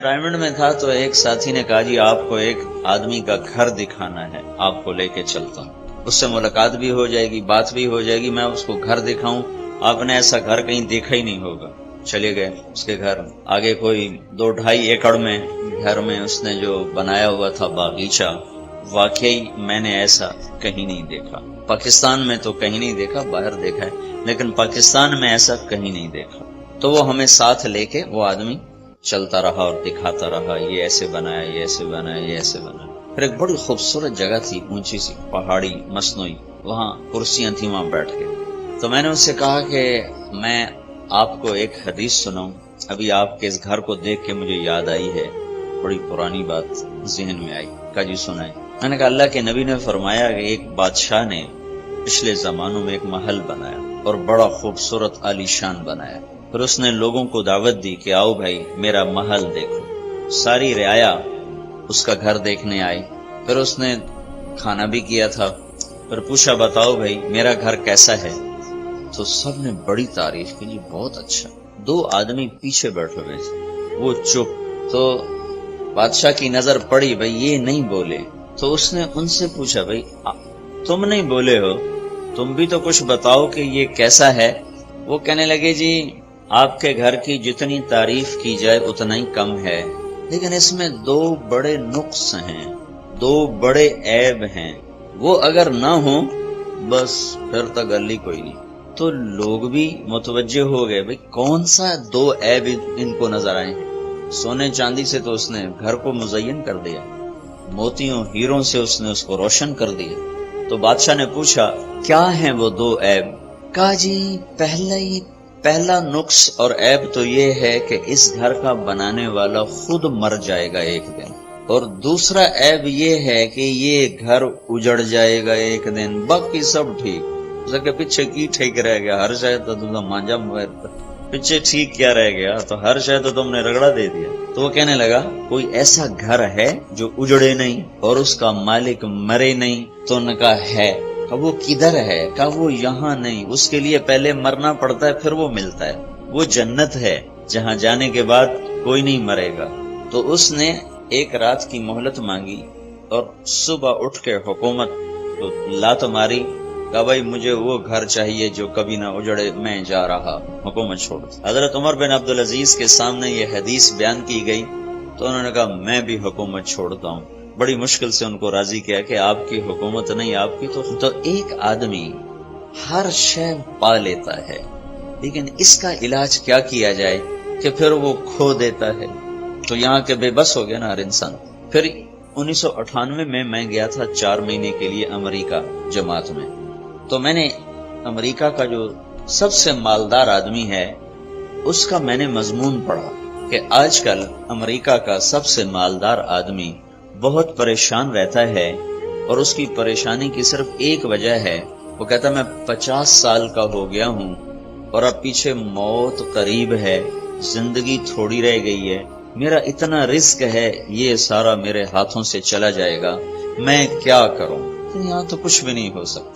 Diamond میں تھا تو ایک ساتھی نے کہا جی آپ کو ایک آدمی کا گھر دکھانا ہے، آپ کو لے کے چلتا ہوں، اس سے ملاقات بھی ہو جائے گی، بات بھی ہو جائے گی، میں اس کو گھر دکھاؤں، آپ نے ایسا گھر کہیں دیکھا ہی نہیں ہوگا۔ چلے گئے اس کے گھر، آگے کوئی 2-2.5 ایکڑ میں گھر میں اس نے جو بنایا ہوا تھا باغیچہ، واقعی میں نے ایسا کہیں نہیں دیکھا۔ پاکستان میں تو کہیں نہیں دیکھا، باہر دیکھا ہے، لیکن پاکستان میں ایسا کہیں نہیں دیکھا۔ تو وہ ہمیں ساتھ لے کے وہ آدمی چلتا رہا اور دکھاتا رہا، یہ ایسے بنایا، یہ ایسے بنایا، یہ ایسے بنایا۔ پھر ایک بڑی خوبصورت جگہ تھی، اونچی سی پہاڑی مصنوعی، وہاں کرسیاں تھیں، وہاں بیٹھ کے تو میں نے اس سے کہا کہ میں آپ کو ایک حدیث سناؤں، ابھی آپ کے اس گھر کو دیکھ کے مجھے یاد آئی ہے، بڑی پرانی بات ذہن میں آئی۔ کہا جی سنائیں۔ میں نے کہا اللہ کے نبی نے فرمایا کہ ایک بادشاہ نے پچھلے زمانوں میں ایک محل بنایا اور بڑا خوبصورت عالی شان بنایا، پھر اس نے لوگوں کو دعوت دی کہ آؤ بھائی میرا محل دیکھو۔ ساری رعایا اس کا گھر دیکھنے آئی، پھر اس نے کھانا بھی کیا تھا، پھر پوچھا بتاؤ بھائی میرا گھر کیسا ہے، تو سب نے بڑی تعریف کی، جی بہت اچھا۔ 2 آدمی پیچھے بیٹھے ہوئے تھے، وہ چپ، تو بادشاہ کی نظر پڑی بھائی یہ نہیں بولے، تو اس نے ان سے پوچھا بھائی تم نہیں بولے ہو، تم بھی تو کچھ بتاؤ کہ یہ کیسا ہے۔ وہ کہنے لگے جی آپ کے گھر کی جتنی تعریف کی جائے اتنا ہی کم ہے، لیکن اس میں 2 بڑے نقص ہیں، 2 بڑے عیب ہیں، وہ اگر نہ ہوں بس پھر تو گلی کوئی نہیں۔ تو لوگ بھی متوجہ ہو گئے بھئی کون سا 2 عیب ان کو نظر آئے ہیں۔ سونے چاندی سے تو اس نے گھر کو مزین کر دیا، موتیوں ہیروں سے اس نے اس کو روشن کر دیا۔ تو بادشاہ نے پوچھا کیا ہیں وہ 2 عیب؟ کہا جی پہلا نقص اور عیب تو یہ ہے کہ اس گھر کا بنانے والا خود مر جائے گا ایک دن، اور دوسرا عیب یہ ہے کہ یہ گھر اجڑ جائے گا ایک دن، باقی سب ٹھیک۔ کہ پیچھے کی ٹھیک رہ گیا، ہر شاید تو تم مانجا پیچھے ٹھیک کیا رہ گیا، تو ہر شاید تو تم نے رگڑا دے دیا۔ تو وہ کہنے لگا کوئی ایسا گھر ہے جو اجڑے نہیں اور اس کا مالک مرے نہیں؟ تو نے کہا ہے۔ وہ کدھر ہے؟ کہا وہ یہاں نہیں، اس کے لیے پہلے مرنا پڑتا ہے پھر وہ ملتا ہے، وہ جنت ہے جہاں جانے کے بعد کوئی نہیں مرے گا۔ تو اس نے ایک رات کی مہلت مانگی اور صبح اٹھ کے حکومت کو لات ماری، کہا بھائی مجھے وہ گھر چاہیے جو کبھی نہ اجڑے، میں جا رہا، حکومت چھوڑ۔ حضرت عمر بن عبدالعزیز کے سامنے یہ حدیث بیان کی گئی تو انہوں نے کہا میں بھی حکومت چھوڑتا ہوں۔ بڑی مشکل سے ان کو راضی کیا کہ آپ کی حکومت نہیں، آپ کی تو ایک آدمی ہر شے پا لیتا ہے، لیکن اس کا علاج کیا کیا جائے کہ پھر وہ کھو دیتا ہے، تو یہاں کے بے بس ہو گیا نا ہر انسان۔ پھر 1998 میں میں گیا تھا 4 مہینے کے لیے امریکہ جماعت میں، تو میں نے امریکہ کا جو سب سے مالدار آدمی ہے اس کا میں نے مضمون پڑھا کہ آج کل امریکہ کا سب سے مالدار آدمی بہت پریشان رہتا ہے، اور اس کی پریشانی کی صرف ایک وجہ ہے، وہ کہتا میں 50 سال کا ہو گیا ہوں اور اب پیچھے موت قریب ہے، زندگی تھوڑی رہ گئی ہے، میرا اتنا رزق ہے یہ سارا میرے ہاتھوں سے چلا جائے گا، میں کیا کروں؟ یہاں تو کچھ بھی نہیں ہو سکتا۔